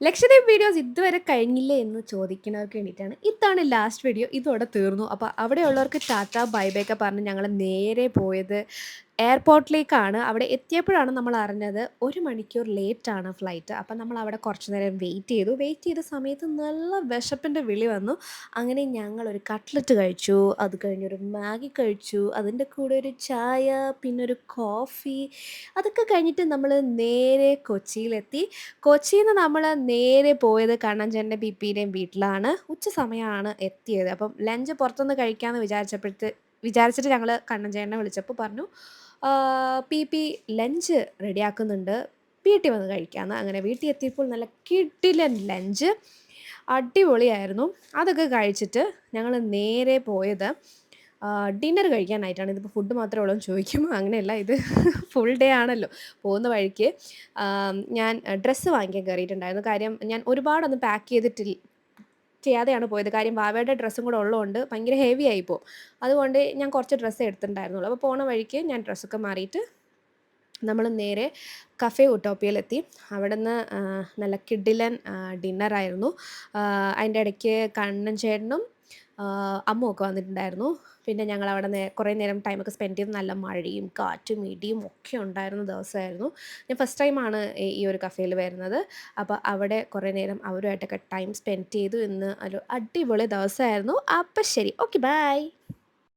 Lakshadweep videos ഇതുവരെ കഴിഞ്ഞില്ലേ എന്ന് ചോദിക്കുന്നവർക്ക് വേണ്ടിയിട്ടാണ്. ഇതാണ് ലാസ്റ്റ് വീഡിയോ. ഇതോടെ തീർന്നു. അപ്പോൾ അവിടെയുള്ളവർക്ക് ടാറ്റ ബൈ ബൈ ഒക്കെ പറഞ്ഞ് ഞങ്ങൾ നേരെ പോയത് എയർപോർട്ടിലേക്കാണ്. അവിടെ എത്തിയപ്പോഴാണ് നമ്മൾ അറിഞ്ഞത് 1 മണിക്കൂർ ലേറ്റാണ് ഫ്ലൈറ്റ്. അപ്പം നമ്മൾ അവിടെ കുറച്ച് നേരം വെയിറ്റ് ചെയ്തു. വെയിറ്റ് ചെയ്ത സമയത്ത് നല്ല വിശപ്പിൻ്റെ വിളി വന്നു. അങ്ങനെ ഞങ്ങളൊരു കട്ട്ലറ്റ് കഴിച്ചു. അത് കഴിഞ്ഞൊരു മാഗി കഴിച്ചു. അതിൻ്റെ കൂടെ ഒരു ചായ, പിന്നൊരു കോഫി. അതൊക്കെ കഴിഞ്ഞിട്ട് നമ്മൾ നേരെ കൊച്ചിയിലെത്തി. കൊച്ചിയിൽ നിന്ന് നമ്മൾ നേരെ പോയത് കണ്ണൻ പിപ്പിയുടെയും വീട്ടിലാണ്. ഉച്ച സമയമാണ് എത്തിയത്. അപ്പം ലഞ്ച് പുറത്തുനിന്ന് കഴിക്കാമെന്ന് വിചാരിച്ചിട്ട് ഞങ്ങൾ കണ്ണൻ ചേട്ടനെ വിളിച്ചപ്പോൾ പറഞ്ഞു, "പി ലഞ്ച് റെഡിയാക്കുന്നുണ്ട്. വീട്ടിൽ വന്ന് കഴിക്കാമെന്ന്." അങ്ങനെ വീട്ടിൽ എത്തിയപ്പോൾ നല്ല കിടിലൻ ലഞ്ച്. അടിപൊളിയായിരുന്നു. അതൊക്കെ കഴിച്ചിട്ട് ഞങ്ങൾ നേരെ പോയത് ഡിന്നർ കഴിക്കാനായിട്ടാണ്. ഇതിപ്പോൾ ഫുഡ് മാത്രമേ ഉള്ളൂ എന്ന് ചോദിക്കും. അങ്ങനെയല്ല, ഇത് ഫുൾ ഡേ ആണല്ലോ. പോകുന്ന വഴിക്ക് ഞാൻ ഡ്രസ്സ് വാങ്ങിക്കാൻ കയറിയിട്ടുണ്ടായിരുന്നു. കാര്യം ഞാൻ ഒരുപാടൊന്നും പാക്ക് ചെയ്യാതെയാണ് പോയത്. കാര്യം വാവയുടെ ഡ്രസ്സും കൂടെ ഉള്ളതുകൊണ്ട് ഭയങ്കര ഹെവി ആയിപ്പോവും. അതുകൊണ്ട് ഞാൻ കുറച്ച് ഡ്രസ്സേ എടുത്തിട്ടുണ്ടായിരുന്നുള്ളൂ. അപ്പോൾ പോണ വഴിക്ക് ഞാൻ ഡ്രസ്സൊക്കെ മാറിയിട്ട് നമ്മൾ നേരെ കഫേ ഉട്ടോപ്പിയയിലെത്തി. അവിടുന്ന് നല്ല കിടിലൻ ഡിന്നറായിരുന്നു. അതിൻ്റെ ഇടയ്ക്ക് കണ്ണൻ ചേട്ടനും അമ്മുവൊക്കെ വന്നിട്ടുണ്ടായിരുന്നു. പിന്നെ ഞങ്ങളവിടെ കുറേ നേരം ടൈമൊക്കെ സ്പെൻഡ് ചെയ്ത് നല്ല മഴയും കാറ്റും ഇടിയും ഒക്കെ ഉണ്ടായിരുന്ന ദിവസമായിരുന്നു. ഞാൻ ഫസ്റ്റ് ടൈമാണ് ഈ ഒരു കഫേയിൽ വരുന്നത്. അപ്പോൾ അവിടെ കുറേ നേരം അവരുമായിട്ടൊക്കെ ടൈം സ്പെൻഡ് ചെയ്തു. ഇന്ന് ഒരു അടിപൊളി ദിവസമായിരുന്നു. അപ്പം ശരി. Okay, by.